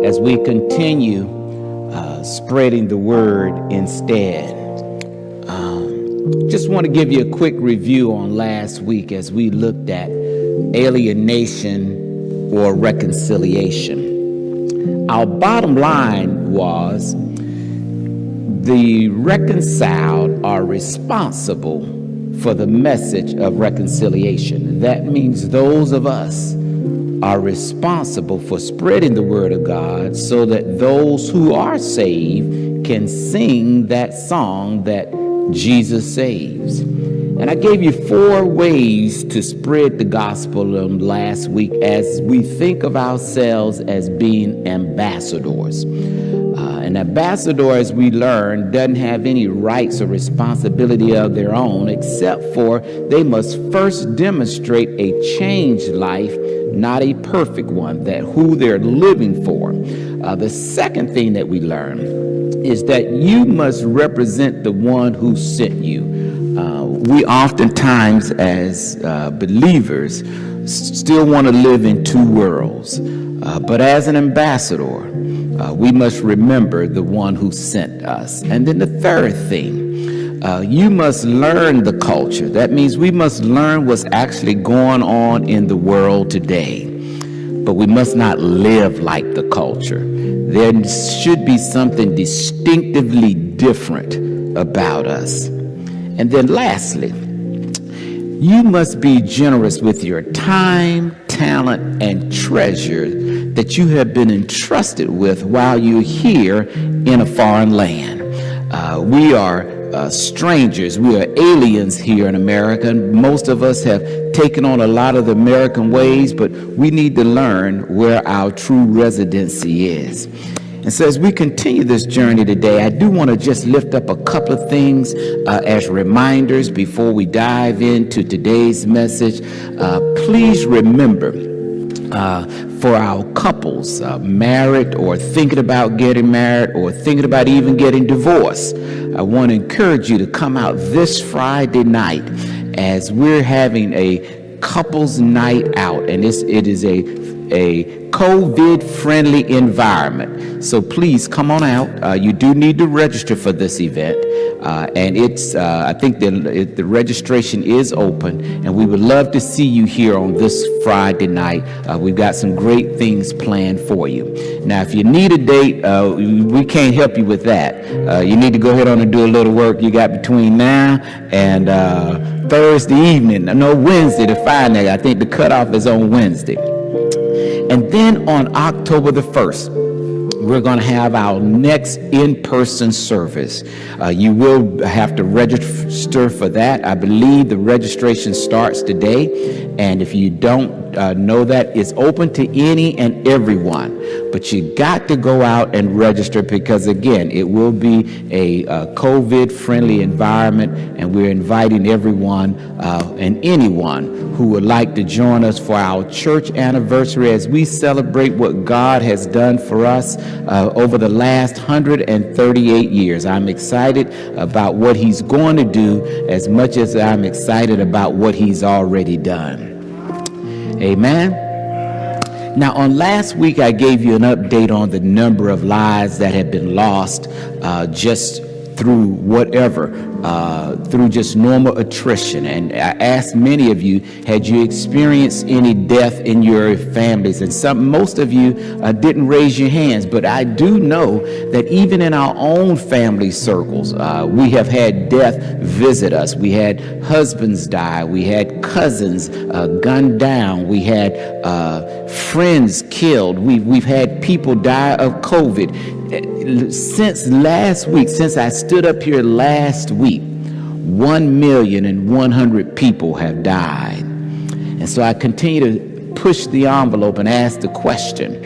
as we continue spreading the word instead. Just want to give you a quick review on last week as we looked at alienation or reconciliation. Our bottom line was the reconciled are responsible for the message of reconciliation. That means those of us are responsible for spreading the word of God so that those who are saved can sing that song that Jesus saves. And I gave you 4 ways to spread the gospel last week as we think of ourselves as being ambassadors. An ambassador, as we learned, doesn't have any rights or responsibility of their own, except for they must first demonstrate a changed life, not a perfect one, that who they're living for. The second thing that we learned is that you must represent the one who sent you. We oftentimes, as believers, still want to live in 2 worlds. But as an ambassador, we must remember the one who sent us. And then the third thing, you must learn the culture. That means we must learn what's actually going on in the world today. But we must not live like the culture. There should be something distinctively different about us. And then lastly, you must be generous with your time, talent, and treasure that you have been entrusted with while you're here in a foreign land. We are strangers. We are aliens here in America. Most of us have taken on a lot of the American ways, but we need to learn where our true residency is. And so as we continue this journey today, I do want to just lift up a couple of things as reminders before we dive into today's message. Please remember, for our couples, married or thinking about getting married or thinking about even getting divorced, I want to encourage you to come out this Friday night as we're having a couples night out, and it is a COVID-friendly environment. So please come on out. You do need to register for this event, and it's I think the registration is open, and we would love to see you here on this Friday night. We've got some great things planned for you. Now, if you need a date, we can't help you with that. You need to go ahead on and do a little work you got between now and Thursday evening. No, Wednesday to find that. I think the cutoff is on Wednesday. And then on October the 1st, we're going to have our next in-person service. You will have to register for that. I believe the registration starts today. And if you don't know that, it's open to any and everyone. But you got to go out and register because, again, it will be a COVID-friendly environment, and we're inviting everyone and anyone who would like to join us for our church anniversary as we celebrate what God has done for us over the last 138 years. I'm excited about what He's going to do as much as I'm excited about what He's already done. Amen. Now, on last week, I gave you an update on the number of lives that have been lost just through through just normal attrition. And I asked many of you, had you experienced any death in your families? And most of you didn't raise your hands, but I do know that even in our own family circles, we have had death visit us. We had husbands die. We had cousins gunned down. We had friends killed. We've had people die of COVID. Since last week, since I stood up here last week, 1,100,000 people have died. And so I continue to push the envelope and ask the question,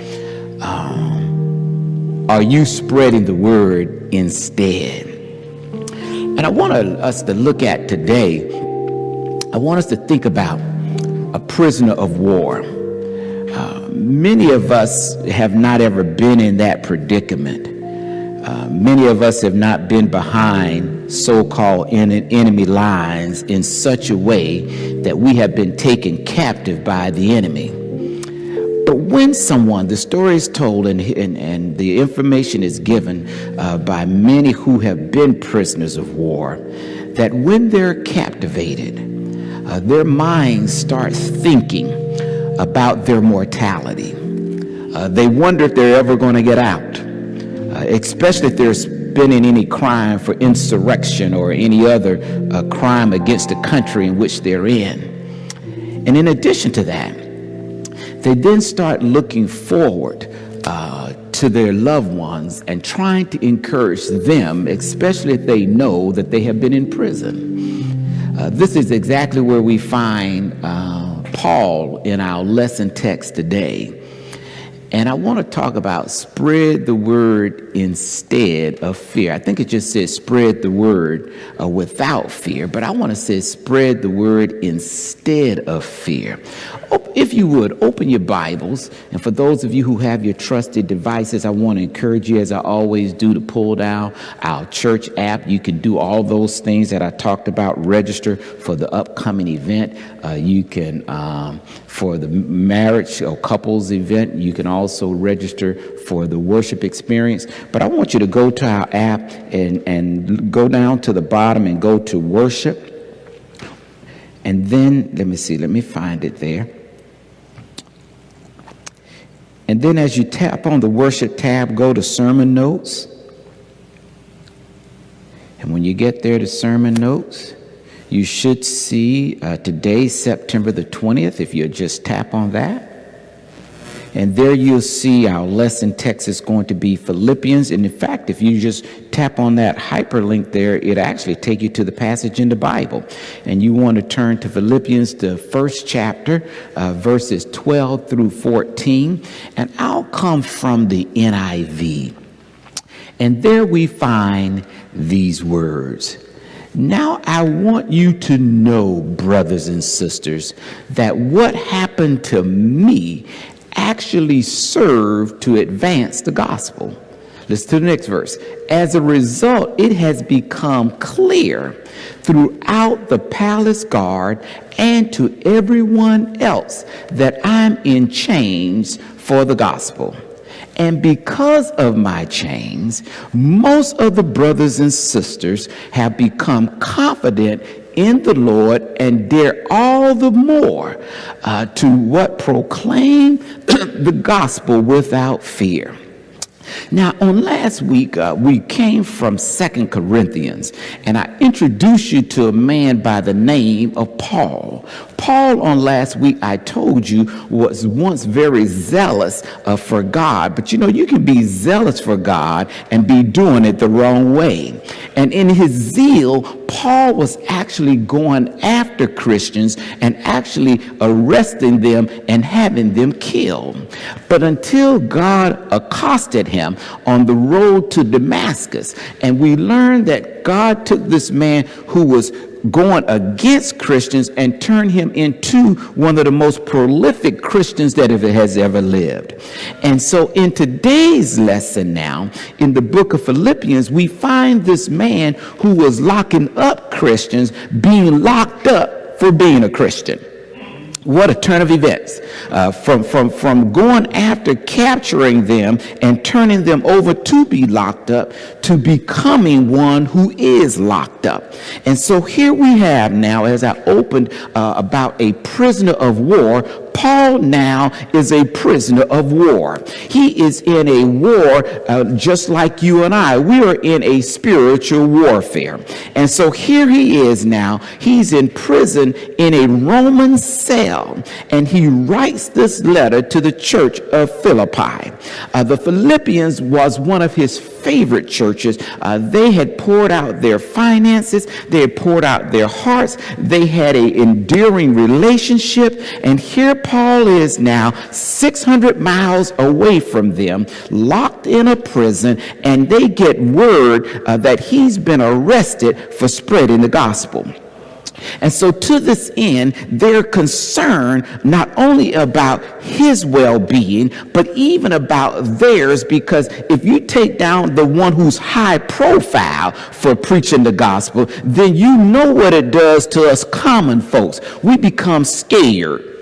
are you spreading the word instead? And I want us to look at today, I want us to think about a prisoner of war. Many of us have not ever been in that predicament. Many of us have not been behind so-called enemy lines in such a way that we have been taken captive by the enemy. But when someone, the story is told and the information is given by many who have been prisoners of war, that when they're captivated, their minds start thinking about their mortality. They wonder if they're ever going to get out, especially if there's been in any crime for insurrection or any other crime against the country in which they're in. And in addition to that, they then start looking forward to their loved ones and trying to encourage them, especially if they know that they have been in prison. This is exactly where we find Paul in our lesson text today. And I want to talk about spread the word instead of fear. I think it just says spread the word without fear, but I want to say spread the word instead of fear. If you would, open your Bibles. And for those of you who have your trusted devices, I want to encourage you, as I always do, to pull down our church app. You can do all those things that I talked about. Register for the upcoming event. You can, for the marriage or couples event, you can also register for the worship experience. But I want you to go to our app and go down to the bottom and go to worship. And then, let me find it there. And then as you tap on the worship tab, go to sermon notes. And when you get there to sermon notes, you should see today, September the 20th, if you just tap on that. And there you'll see our lesson text is going to be Philippians. And in fact, if you just tap on that hyperlink there, it actually take you to the passage in the Bible. And you want to turn to Philippians, the first chapter, verses 12 through 14. And I'll come from the NIV. And there we find these words. Now I want you to know, brothers and sisters, that what happened to me actually served to advance the gospel. Listen to the next verse. As a result, it has become clear throughout the palace guard and to everyone else that I'm in chains for the gospel. And because of my chains, most of the brothers and sisters have become confident in the Lord and dare all the more to proclaim the gospel without fear. Now, on last week, we came from 2 Corinthians, and I introduced you to a man by the name of Paul. Paul, on last week, I told you, was once very zealous for God. But you know, you can be zealous for God and be doing it the wrong way. And in his zeal, Paul was actually going after Christians and actually arresting them and having them killed. But until God accosted him on the road to Damascus, and we learned that God took this man who was going against Christians and turned him into one of the most prolific Christians that has ever lived. And so in today's lesson now, in the book of Philippians, we find this man who was locking up Christians being locked up for being a Christian. What a turn of events. From going after capturing them and turning them over to be locked up to becoming one who is locked up. And so here we have now, as I opened about a prisoner of war, Paul now is a prisoner of war. He is in a war just like you and I. We are in a spiritual warfare. And so here he is now. He's in prison in a Roman cell. And he writes this letter to the church of Philippi. The Philippians was one of his favorite churches. They had poured out their finances. They had poured out their hearts. They had an enduring relationship. And here Paul is now 600 miles away from them, locked in a prison, and they get word that he's been arrested for spreading the gospel. And so to this end, they're concerned not only about his well-being, but even about theirs, because if you take down the one who's high profile for preaching the gospel, then you know what it does to us common folks. We become scared.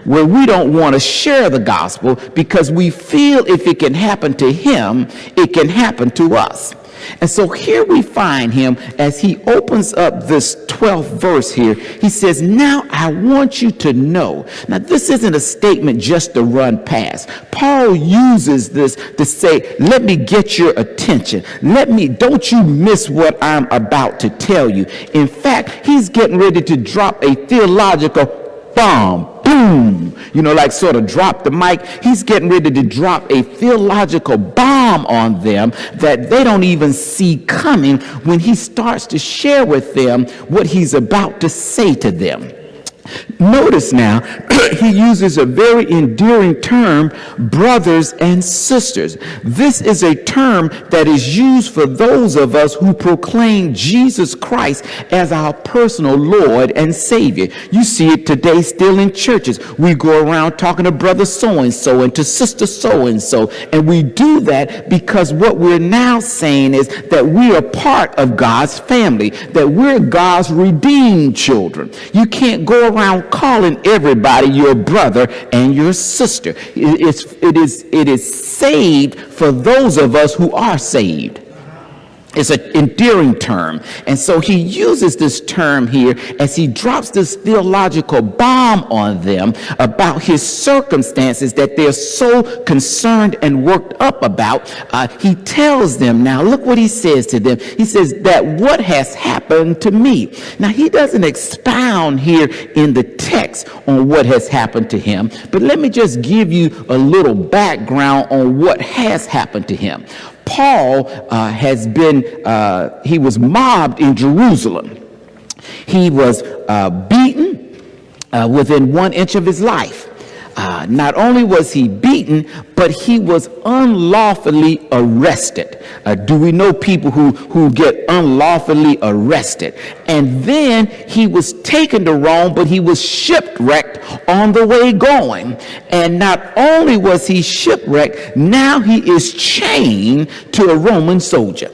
where we don't want to share the gospel because we feel if it can happen to him, it can happen to us. And so here we find him as he opens up this 12th verse here. He says, now I want you to know. Now, this isn't a statement just to run past. Paul uses this to say, let me get your attention. Don't you miss what I'm about to tell you. In fact, he's getting ready to drop a theological bomb. Boom, like sort of drop the mic. He's getting ready to drop a theological bomb on them that they don't even see coming when he starts to share with them what he's about to say to them. Notice now, he uses a very endearing term, brothers and sisters. This is a term that is used for those of us who proclaim Jesus Christ as our personal Lord and Savior. You see it today still in churches. We go around talking to brother so-and-so and to sister so-and-so, and we do that because what we're now saying is that we are part of God's family, that we're God's redeemed children. You can't go around calling everybody your brother and your sister. It is saved for those of us who are saved. It's an endearing term. And so he uses this term here as he drops this theological bomb on them about his circumstances that they're so concerned and worked up about. He tells them, now look what he says to them. He says that what has happened to me. Now he doesn't expound here in the text on what has happened to him, but let me just give you a little background on what has happened to him. Paul he was mobbed in Jerusalem. He was beaten within 1 inch of his life. Not only was he beaten, but he was unlawfully arrested. Do we know people who get unlawfully arrested? And then he was taken to Rome, but he was shipwrecked on the way going. And not only was he shipwrecked, now he is chained to a Roman soldier.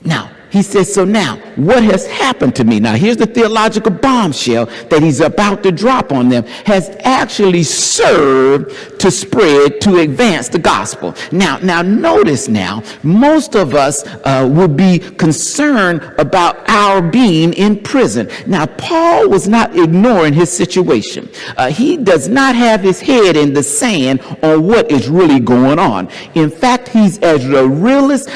Now, he says, so now, what has happened to me? Now, here's the theological bombshell that he's about to drop on them, has actually served to spread, to advance the gospel. Now, notice now, most of us would be concerned about our being in prison. Now, Paul was not ignoring his situation. He does not have his head in the sand on what is really going on. In fact, he's as a realist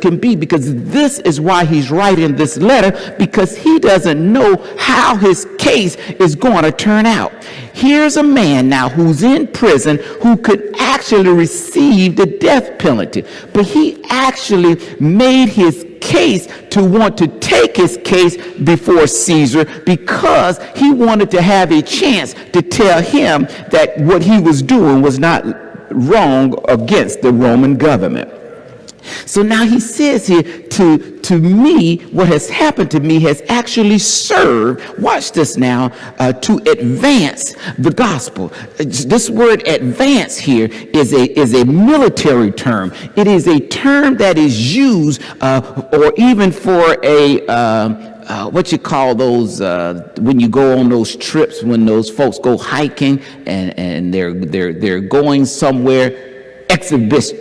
can be, because this is why he's writing this letter, because he doesn't know how his case is going to turn out. Here's a man now who's in prison who could actually receive the death penalty, but he actually made his case to want to take his case before Caesar because he wanted to have a chance to tell him that what he was doing was not wrong against the Roman government. So now he says here, to me, what has happened to me has actually served, watch this now, to advance the gospel. This word advance here is a military term. It is a term that is used, or even for what you call those, when you go on those trips, when those folks go hiking and they're going somewhere, expedition.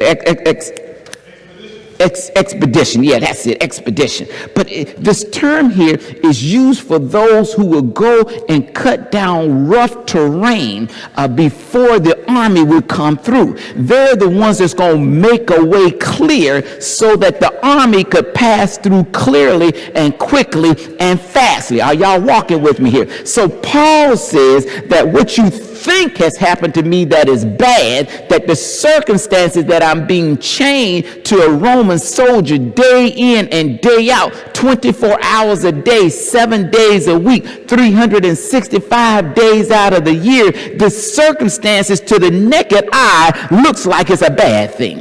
Yeah, that's it, expedition. But this term here is used for those who will go and cut down rough terrain before the army will come through. They're the ones that's going to make a way clear so that the army could pass through clearly and quickly and fastly. Are y'all walking with me here? So Paul says that what you think has happened to me that is bad, that the circumstances that I'm being chained to a Roman soldier day in and day out, 24 hours a day, 7 days a week, 365 days out of the year, the circumstances to the naked eye looks like it's a bad thing.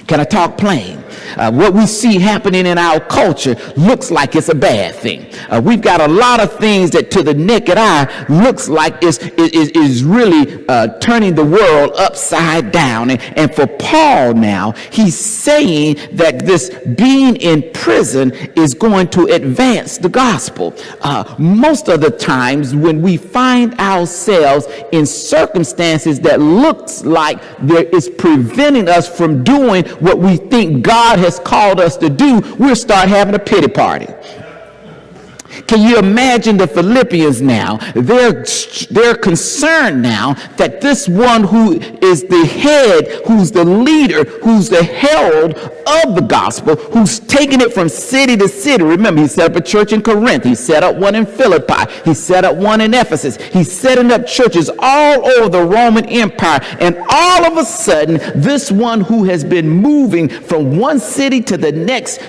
Can I talk plain? What we see happening in our culture looks like it's a bad thing. We've got a lot of things that to the naked eye looks like is really turning the world upside down. And for Paul now, he's saying that this being in prison is going to advance the gospel. Most of the times when we find ourselves in circumstances that looks like there is preventing us from doing what we think God has called us to do, we'll start having a pity party. Can you imagine the Philippians now? They're concerned now that this one who is the head, who's the leader, who's the herald of the gospel, who's taking it from city to city. Remember, he set up a church in Corinth. He set up one in Philippi. He set up one in Ephesus. He's setting up churches all over the Roman Empire. And all of a sudden, this one who has been moving from one city to the next,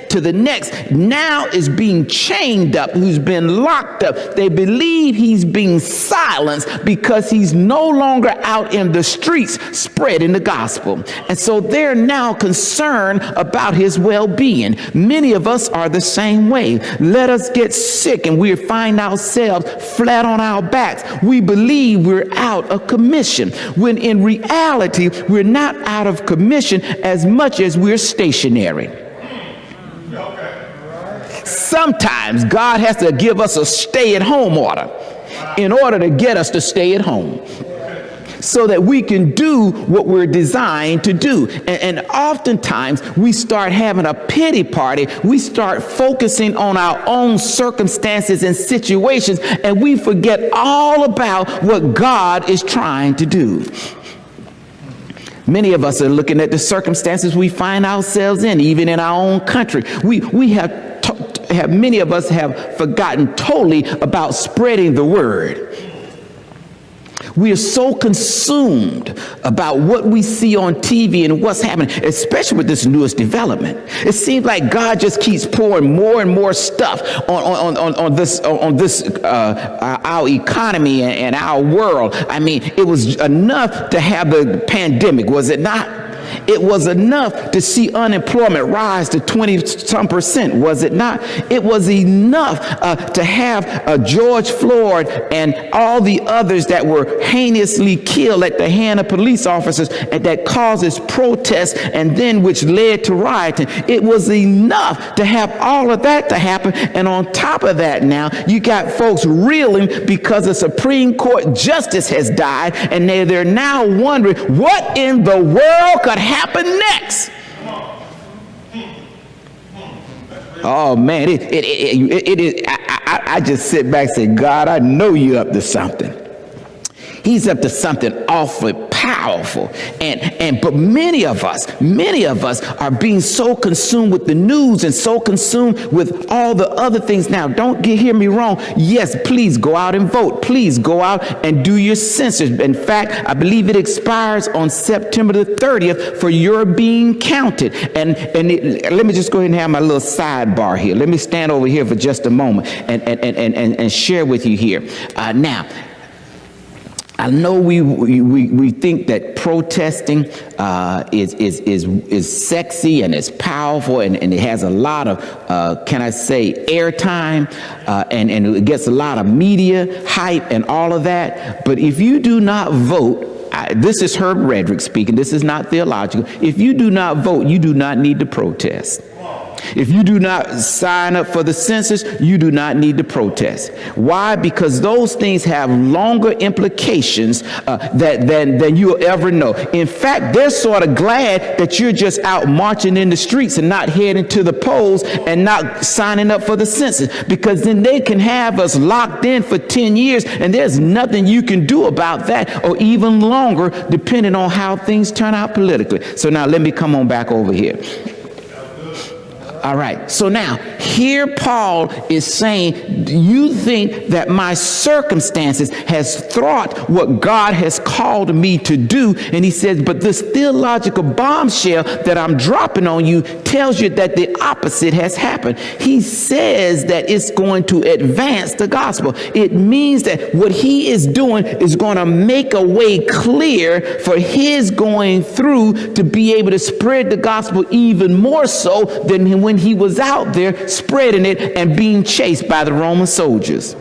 now is being chained up, who's been locked up. They believe he's being silenced because he's no longer out in the streets spreading the gospel. And so they're now concerned about his well-being. Many of us are the same way. Let us get sick and we find ourselves flat on our backs. We believe we're out of commission, when in reality, we're not out of commission as much as we're stationary. Sometimes God has to give us a stay-at-home order in order to get us to stay at home, so that we can do what we're designed to do. And oftentimes we start having a pity party. We start focusing on our own circumstances and situations, and we forget all about what God is trying to do. Many of us are looking at the circumstances we find ourselves in, even in our own country. Many of us have forgotten totally about spreading the word. We are so consumed about what we see on TV and what's happening, especially with this newest development. It seems like God just keeps pouring more and more stuff on this our economy and our world. I mean, it was enough to have the pandemic, was it not? It was enough to see unemployment rise to 20-some%, was it not? It was enough to have George Floyd and all the others that were heinously killed at the hand of police officers, and that causes protests and then which led to rioting. It was enough to have all of that to happen. And on top of that, now you got folks reeling because the Supreme Court justice has died, and they're now wondering what in the world could happen next. Oh man, it is. I just sit back and say, God, I know you're up to something. He's up to something awfully powerful. But many of us are being so consumed with the news and so consumed with all the other things. Now, don't hear me wrong. Yes, please go out and vote. Please go out and do your census. In fact, I believe it expires on September the 30th for your being counted. And let me just go ahead and have my little sidebar here. Let me stand over here for just a moment and share with you here. Now, I know we think that protesting is sexy and it's powerful and it has a lot of can I say airtime and it gets a lot of media hype and all of that. But if you do not vote, this is Herb Redrick speaking, this is not theological. If you do not vote, you do not need to protest. If you do not sign up for the census, you do not need to protest. Why? Because those things have longer implications than you'll ever know. In fact, they're sort of glad that you're just out marching in the streets and not heading to the polls and not signing up for the census, because then they can have us locked in for 10 years and there's nothing you can do about that, or even longer, depending on how things turn out politically. So now let me come on back over here. All right. So now here Paul is saying, you think that my circumstances has thwart what God has called me to do. And he says, but this theological bombshell that I'm dropping on you tells you that the opposite has happened. He says that it's going to advance the gospel. It means that what he is doing is going to make a way clear for his going through to be able to spread the gospel even more so than when he was out there spreading it and being chased by the Roman soldiers.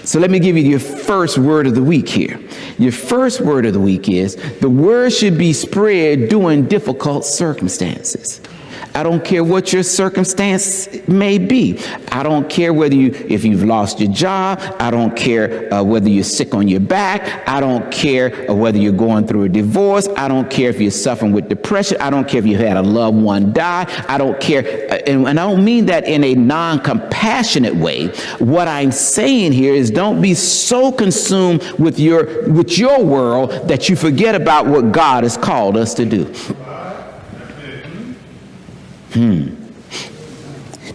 So let me give you your first word of the week here. Your first word of the week is the word should be spread during difficult circumstances. I don't care what your circumstance may be. I don't care if you've lost your job. I don't care whether you're sick on your back. I don't care whether you're going through a divorce. I don't care if you're suffering with depression. I don't care if you had a loved one die. I don't care. And I don't mean that in a non-compassionate way. What I'm saying here is don't be so consumed with your world that you forget about what God has called us to do.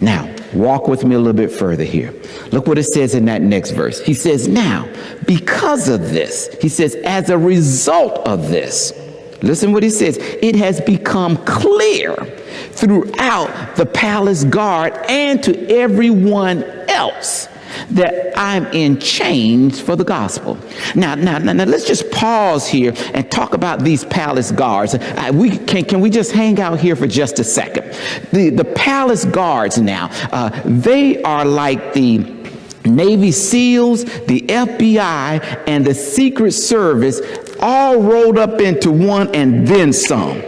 Now, walk with me a little bit further here. Look what it says in that next verse. He says, now, because of this, he says, as a result of this, listen what he says, it has become clear throughout the palace guard and to everyone else that I'm in chains for the gospel. Now, let's just pause here and talk about these palace guards. Can we just hang out here for just a second? The palace guards now, they are like the Navy SEALs, the FBI, and the Secret Service all rolled up into one and then some.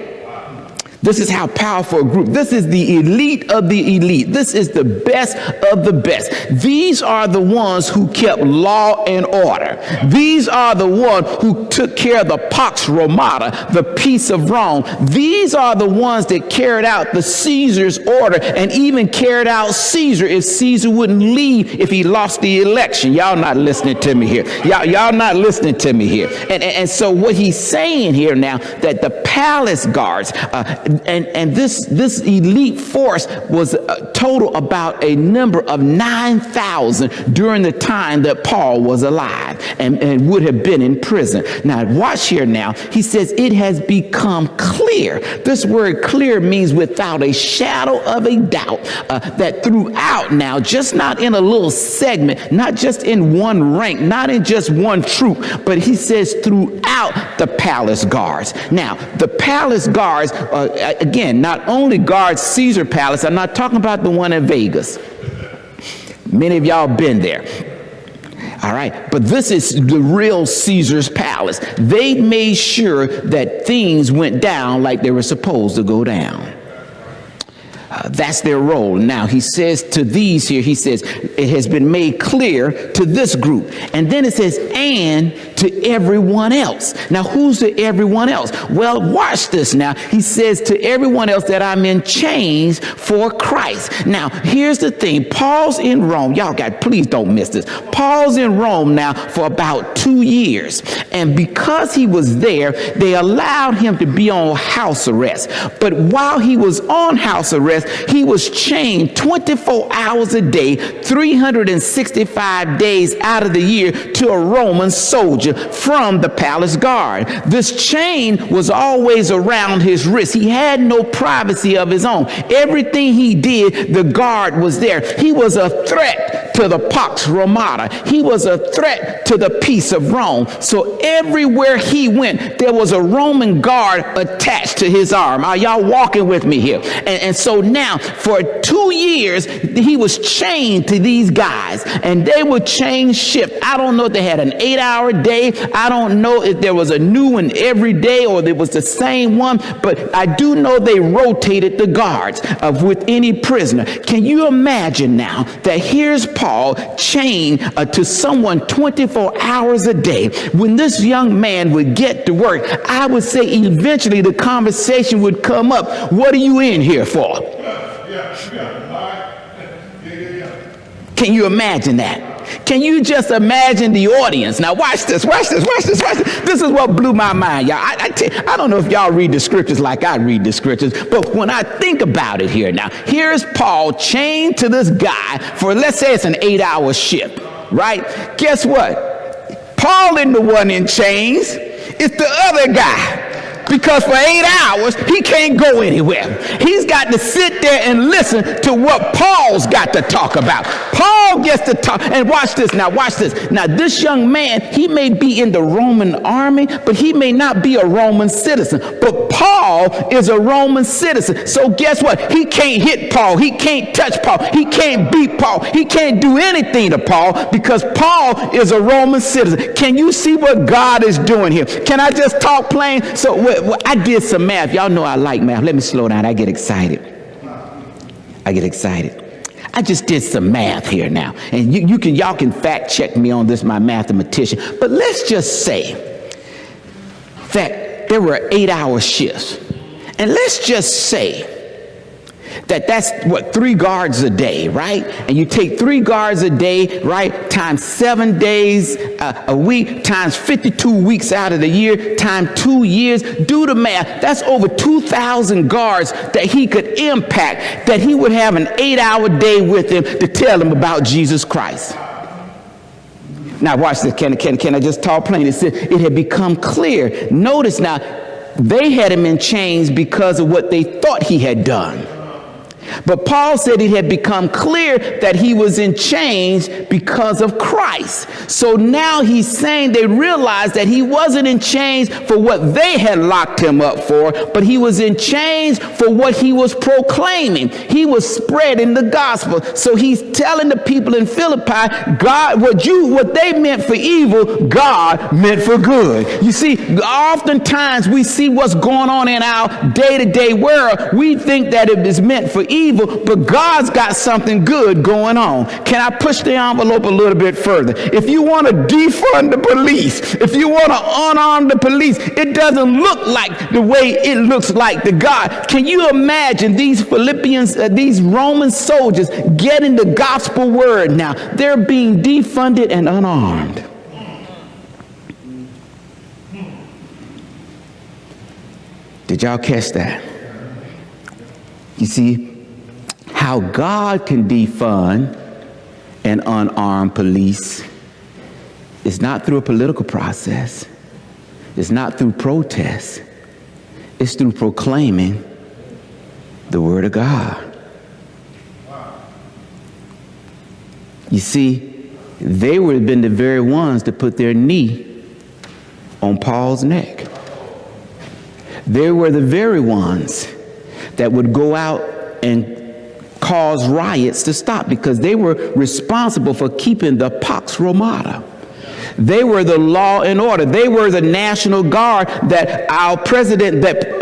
This is how powerful a group. This is the elite of the elite. This is the best of the best. These are the ones who kept law and order. These are the ones who took care of the Pax Romana, the peace of Rome. These are the ones that carried out the Caesar's order and even carried out Caesar if Caesar wouldn't leave if he lost the election. Y'all not listening to me here. Y'all not listening to me here. And so what he's saying here now, that the palace guards, and this elite force was total about a number of 9,000 during the time that Paul was alive and would have been in prison. Now watch here now. He says it has become clear. This word clear means without a shadow of a doubt that throughout now, just not in a little segment, not just in one rank, not in just one troop, but he says throughout the palace guards. Now the palace guards, again, not only guard Caesar Palace. I'm not talking about the one in Vegas. Many of y'all been there. All right. But this is the real Caesar's Palace. They made sure that things went down like they were supposed to go down. That's their role. Now, he says to these here, he says, it has been made clear to this group. And then it says, and to everyone else. Now, who's the everyone else? Well, watch this now. He says to everyone else that I'm in chains for Christ. Now, here's the thing. Paul's in Rome. Y'all please don't miss this. Paul's in Rome now for about 2 years. And because he was there, they allowed him to be on house arrest. But while he was on house arrest, he was chained 24 hours a day, 365 days out of the year to a Roman soldier from the palace guard. This chain was always around his wrist. He had no privacy of his own. Everything he did, the guard was there. He was a threat to the Pax Romana. He was a threat to the peace of Rome. So everywhere he went, there was a Roman guard attached to his arm. Are y'all walking with me here? And so now, for 2 years, he was chained to these guys, and they would change shift. I don't know if they had an 8-hour day. I don't know if there was a new one every day or it was the same one, but I do know they rotated the guards with any prisoner. Can you imagine now that here's Paul chained to someone 24 hours a day? When this young man would get to work, I would say eventually the conversation would come up. What are you in here for? Can you imagine that? Can you just imagine the audience? Now watch this. This is what blew my mind, y'all. I don't know if y'all read the scriptures like I read the scriptures, but when I think about it here now, here's Paul chained to this guy for, let's say it's an 8-hour shift, right? Guess what? Paul isn't the one in chains. It's the other guy. Because for 8 hours, he can't go anywhere. He's got to sit there and listen to what Paul's got to talk about. Paul gets to talk. And watch this. Now, this young man, he may be in the Roman army, but he may not be a Roman citizen. But Paul is a Roman citizen. So guess what? He can't hit Paul. He can't touch Paul. He can't beat Paul. He can't do anything to Paul because Paul is a Roman citizen. Can you see what God is doing here? Can I just talk plain? So I did some math. Y'all know I like math. Let me slow down. I get excited. I just did some math here now. And y'all can fact check me on this, my mathematician. But let's just say that there were 8-hour shifts. And let's just say that's 3 guards a day, right? And you take 3 guards a day, right, times 7 days a week, times 52 weeks out of the year, times 2 years. Do the math. That's over 2,000 guards that he could impact, that he would have an 8-hour day with him to tell them about Jesus Christ. Now watch this. Can I just talk plain? It said it had become clear. Notice now, they had him in chains because of what they thought he had done. But Paul said it had become clear that he was in chains because of Christ. So now he's saying they realized that he wasn't in chains for what they had locked him up for, but he was in chains for what he was proclaiming. He was spreading the gospel. So he's telling the people in Philippi, God, what they meant for evil, God meant for good. You see, oftentimes we see what's going on in our day-to-day world. We think that it is meant for evil, but God's got something good going on. Can I push the envelope a little bit further? If you want to defund the police, if you want to unarm the police, it doesn't look like the way it looks like to God. Can you imagine these these Roman soldiers getting the gospel word now? They're being defunded and unarmed. Did y'all catch that? You see, how God can defund and unarm police is not through a political process. It's not through protest. It's through proclaiming the word of God. You see, they would have been the very ones to put their knee on Paul's neck. They were the very ones that would go out and cause riots to stop because they were responsible for keeping the Pax Romana. They were the law and order. They were the National Guard that our president, that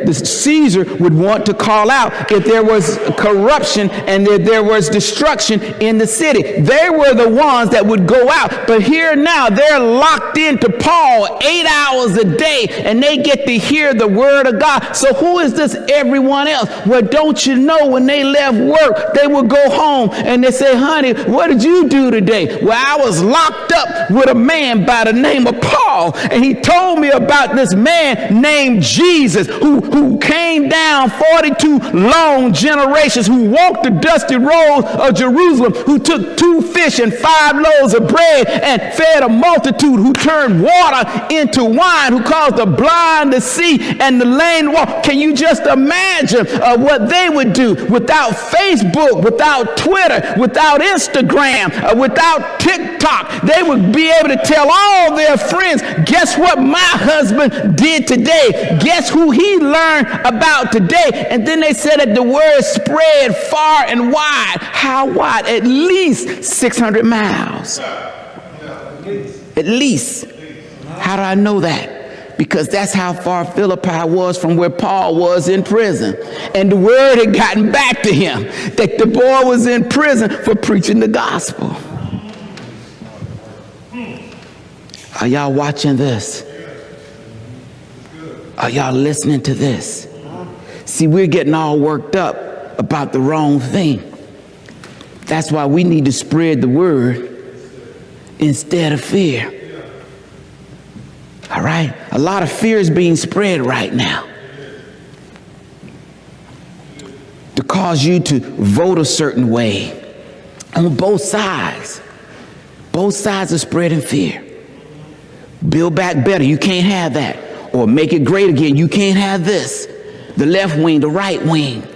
the Caesar would want to call out if there was corruption and that there was destruction in the city. They were the ones that would go out. But here now, they're locked into Paul 8 hours a day, and they get to hear the word of God. So who is this everyone else? Well, don't you know when they left work, they would go home and they say, honey, what did you do today? Well, I was locked up with a man by the name of Paul, and he told me about this man named Jesus who came down 42 long generations, who walked the dusty roads of Jerusalem, who took 2 fish and 5 loaves of bread and fed a multitude, who turned water into wine, who caused the blind to see and the lame to walk. Can you just imagine what they would do without Facebook, without Twitter, without Instagram, without TikTok? They would be able to tell all their friends, guess what my husband did today? Guess who he learned about today? And then they said that the word spread far and wide. How wide? At least 600 miles. At least. How do I know that? Because that's how far Philippi was from where Paul was in prison. And the word had gotten back to him that the boy was in prison for preaching the gospel. Are y'all watching this? Are y'all listening to this? See, we're getting all worked up about the wrong thing. That's why we need to spread the word instead of fear. All right? A lot of fear is being spread right now to cause you to vote a certain way on both sides. Both sides are spreading fear. Build back better. You can't have that. Or make it great again. You can't have this. The left wing, the right wing.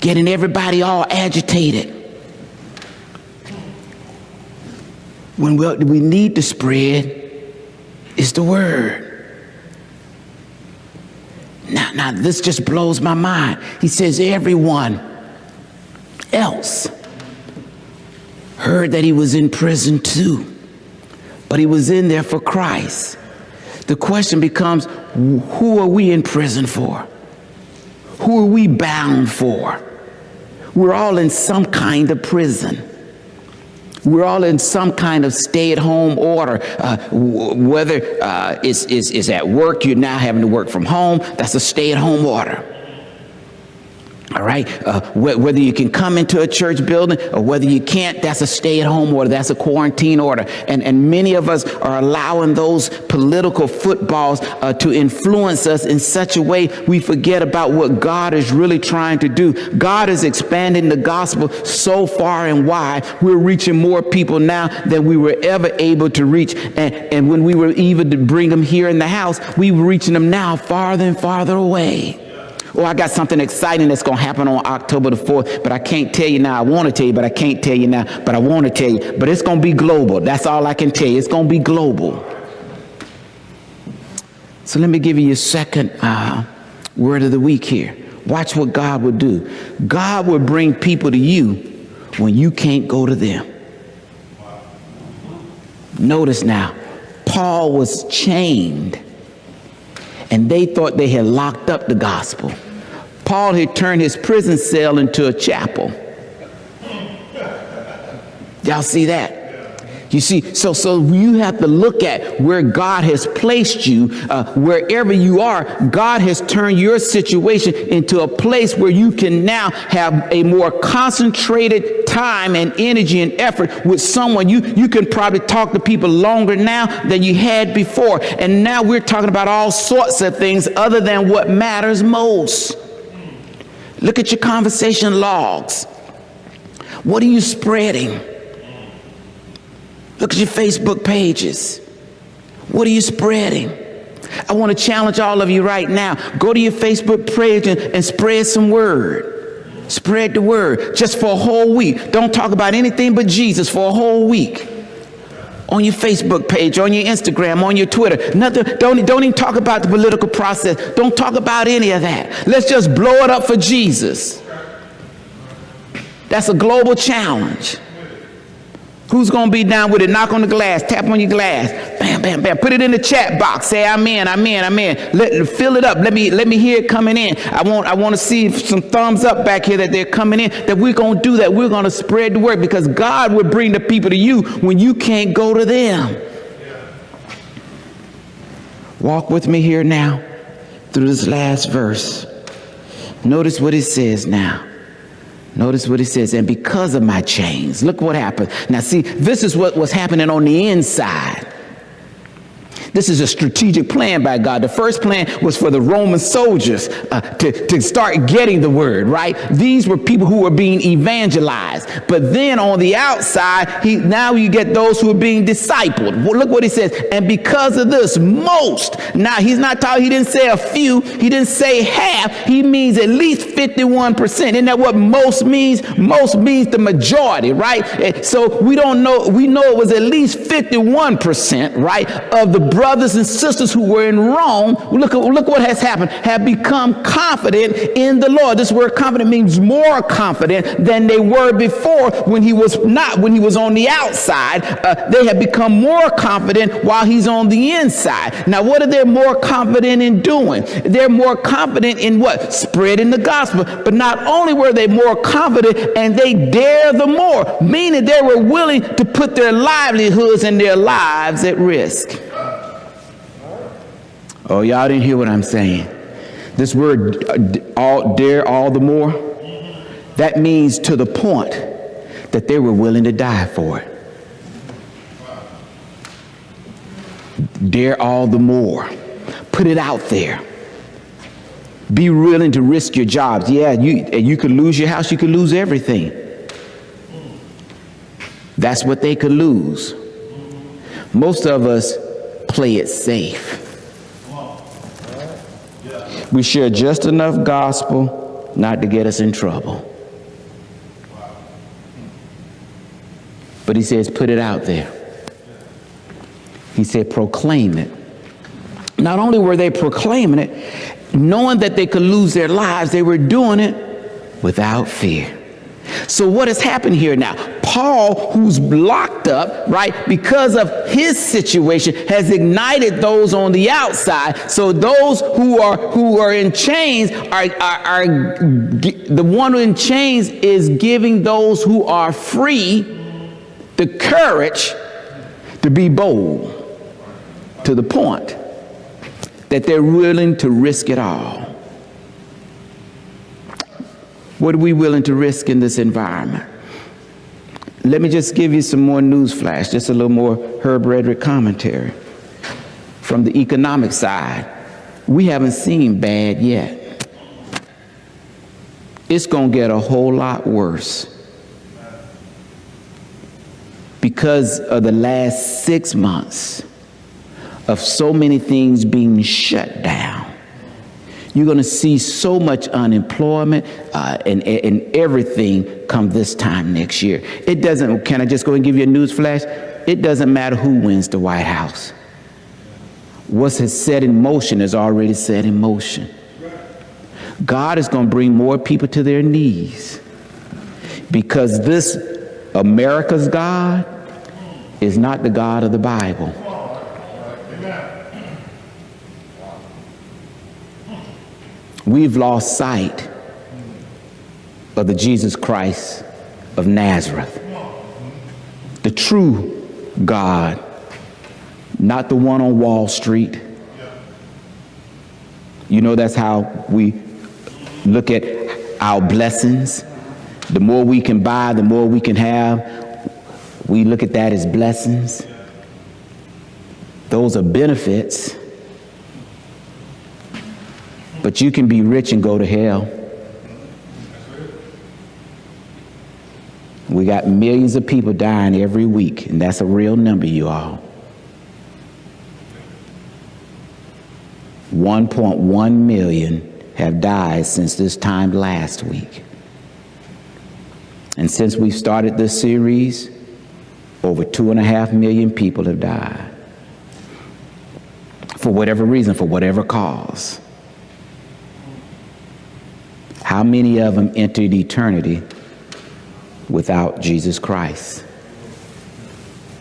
Getting everybody all agitated. When we need to spread is the word. Now this just blows my mind. He says everyone else heard that he was in prison too, but he was in there for Christ. The question becomes, who are we in prison for? Who are we bound for? We're all in some kind of prison. We're all in some kind of stay-at-home order. Whether it's at work, you're now having to work from home. That's a stay-at-home order. All right? Whether you can come into a church building or whether you can't, that's a stay-at-home order. That's a quarantine order. And many of us are allowing those political footballs to influence us in such a way we forget about what God is really trying to do. God is expanding the gospel so far and wide. We're reaching more people now than we were ever able to reach. And when we were even to bring them here in the house, we were reaching them now farther and farther away. Oh, I got something exciting that's going to happen on October the 4th, but I can't tell you now. I want to tell you, but I can't tell you now, but I want to tell you. But it's going to be global. That's all I can tell you. It's going to be global. So let me give you your second word of the week here. Watch what God will do. God will bring people to you when you can't go to them. Notice now, Paul was chained, and they thought they had locked up the gospel. Paul had turned his prison cell into a chapel. Y'all see that? You see, so you have to look at where God has placed you. Wherever you are, God has turned your situation into a place where you can now have a more concentrated time and energy and effort with someone. You can probably talk to people longer now than you had before. And now we're talking about all sorts of things other than what matters most. Look at your conversation logs. What are you spreading? Look at your Facebook pages. What are you spreading? I want to challenge all of you right now. Go to your Facebook page and spread some word. Spread the word just for a whole week. Don't talk about anything but Jesus for a whole week. On your Facebook page, on your Instagram, on your Twitter. Nothing. Don't even talk about the political process. Don't talk about any of that. Let's just blow it up for Jesus. That's a global challenge. Who's going to be down with it? Knock on the glass. Tap on your glass. Bam, bam, bam. Put it in the chat box. Say, I'm in, I'm in, I'm in. Fill it up. Let me hear it coming in. I want to see some thumbs up back here that they're coming in, that we're going to do that. We're going to spread the word because God will bring the people to you when you can't go to them. Walk with me here now through this last verse. Notice what it says now. Notice what it says, and because of my chains, look what happened. Now see, this is what was happening on the inside. This is a strategic plan by God. The first plan was for the Roman soldiers to start getting the word, right? These were people who were being evangelized. But then on the outside, now you get those who are being discipled. Well, look what he says. And because of this, most. Now, he's not talking, he didn't say a few. He didn't say half. He means at least 51%. Isn't that what most means? Most means the majority, right? So we don't know. We know it was at least 51%, right, of the brothers and sisters who were in Rome. Look what has happened. Have become confident in the Lord. This word confident means more confident than they were before when he was on the outside. They have become more confident while he's on the inside. Now, what are they more confident in doing? They're more confident in what? Spreading the gospel. But not only were they more confident, and they dare the more, meaning they were willing to put their livelihoods and their lives at risk. Oh, y'all didn't hear what I'm saying. This word, dare all the more. That means to the point that they were willing to die for it. Dare all the more. Put it out there. Be willing to risk your jobs. Yeah, you could lose your house. You could lose everything. That's what they could lose. Most of us play it safe. We share just enough gospel not to get us in trouble. But he says, put it out there. He said, proclaim it. Not only were they proclaiming it, knowing that they could lose their lives, they were doing it without fear. So what has happened here now? Paul, who's locked up, right, because of his situation, has ignited those on the outside. So those who are in chains are the one in chains is giving those who are free the courage to be bold, to the point that they're willing to risk it all. What are we willing to risk in this environment? Let me just give you some more news flash, just a little more Herb Redrick commentary. From the economic side, we haven't seen bad yet. It's going to get a whole lot worse. Because of the last 6 months of so many things being shut down. You're going to see so much unemployment and everything come this time next year. It doesn't, can I just go and give you a news flash? It doesn't matter who wins the White House. What's set in motion is already set in motion. God is going to bring more people to their knees because this America's God is not the God of the Bible. We've lost sight of the Jesus Christ of Nazareth, the true God, not the one on Wall Street. You know, that's how we look at our blessings. The more we can buy, the more we can have. We look at that as blessings. Those are benefits. But you can be rich and go to hell. We got millions of people dying every week, and that's a real number, you all. 1.1 million have died since this time last week. And since we started this series, over 2.5 million people have died. For whatever reason, for whatever cause. How many of them entered eternity without Jesus Christ?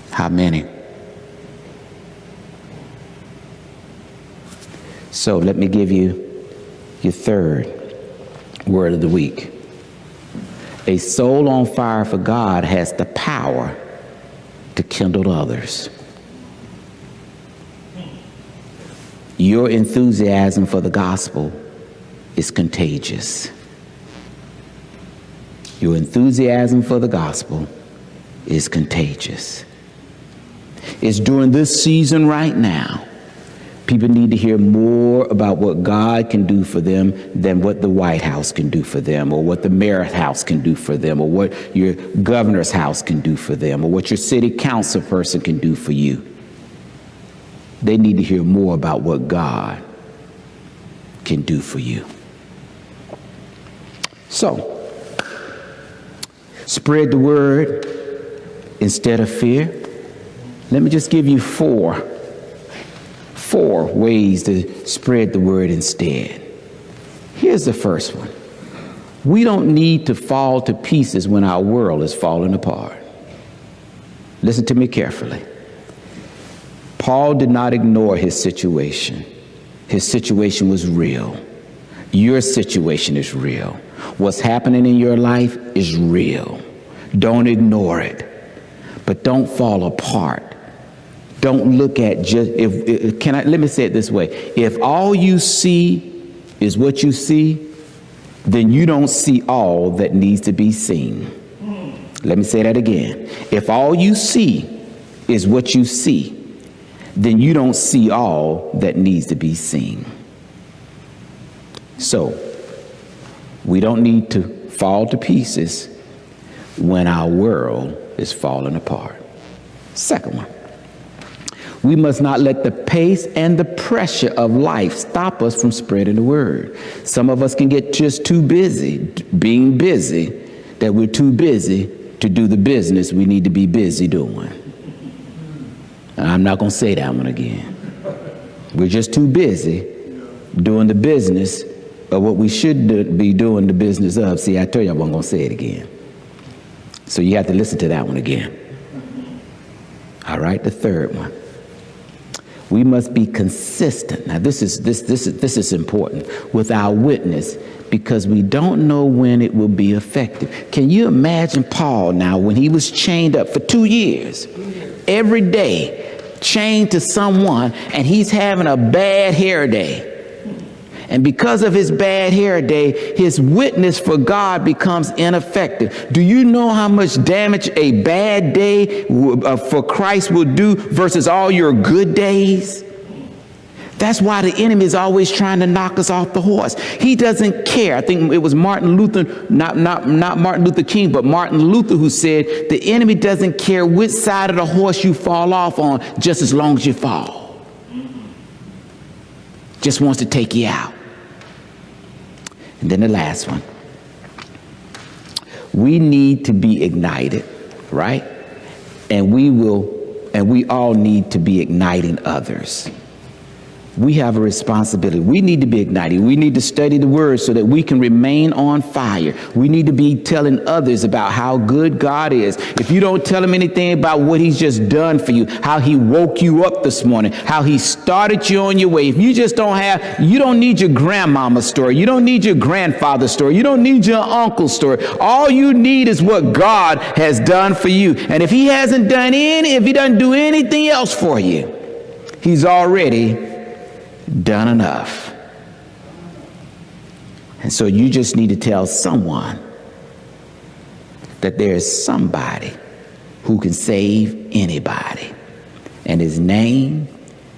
How many? So let me give you your third word of the week. A soul on fire for God has the power to kindle others. Your enthusiasm for the gospel is contagious. Your enthusiasm for the gospel is contagious. It's during this season right now. People need to hear more about what God can do for them than what the White House can do for them, or what the mayor's house can do for them, or what your governor's house can do for them, or what your city council person can do for you. They need to hear more about what God can do for you. So, spread the word instead of fear. Let me just give you four ways to spread the word instead. Here's the first one. We don't need to fall to pieces when our world is falling apart. Listen to me carefully. Paul did not ignore his situation. His situation was real. Your situation is real. What's happening in your life is real. Don't ignore it, but don't fall apart. Don't look at just, let me say it this way. If all you see is what you see, then you don't see all that needs to be seen. Let me say that again. If all you see is what you see, then you don't see all that needs to be seen. So, we don't need to fall to pieces when our world is falling apart. Second one, we must not let the pace and the pressure of life stop us from spreading the word. Some of us can get just too busy being busy that we're too busy to do the business we need to be busy doing. I'm not going to say that one again. We're just too busy doing the business of what we should be doing the business of. See, I told you I wasn't going to say it again. So you have to listen to that one again. All right, the third one. We must be consistent. Now, this is important with our witness, because we don't know when it will be effective. Can you imagine Paul now when he was chained up for 2 years, every day chained to someone, and he's having a bad hair day. And because of his bad hair day, his witness for God becomes ineffective. Do you know how much damage a bad day for Christ will do versus all your good days? That's why the enemy is always trying to knock us off the horse. He doesn't care. I think it was Martin Luther, not Martin Luther King, but Martin Luther, who said the enemy doesn't care which side of the horse you fall off on, just as long as you fall. Just wants to take you out. And then the last one. We need to be ignited, right? And we all need to be igniting others. We have a responsibility. We need to be ignited. We need to study the word so that we can remain on fire. We need to be telling others about how good God is. If you don't tell them anything about what he's just done for you, how he woke you up this morning, how he started you on your way, if you just you don't need your grandmama's story. You don't need your grandfather's story. You don't need your uncle's story. All you need is what God has done for you. And if he doesn't do anything else for you, he's already done enough. And so you just need to tell someone that there is somebody who can save anybody, and his name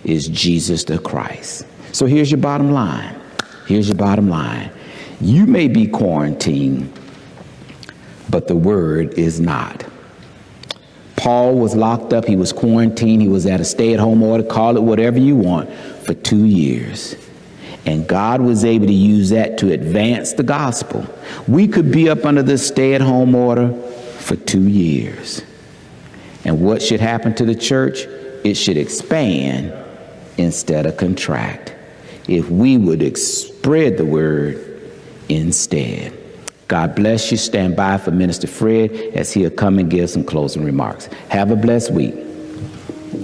is Jesus the Christ. So here's your bottom line. You may be quarantined, but the word is not. Paul was locked up. He was quarantined. He was at a stay-at-home order. Call it whatever you want, for 2 years. And God was able to use that to advance the gospel. We could be up under this stay-at-home order for 2 years. And what should happen to the church? It should expand instead of contract, if we would spread the word instead. God bless you. Stand by for Minister Fred as he'll come and give some closing remarks. Have a blessed week.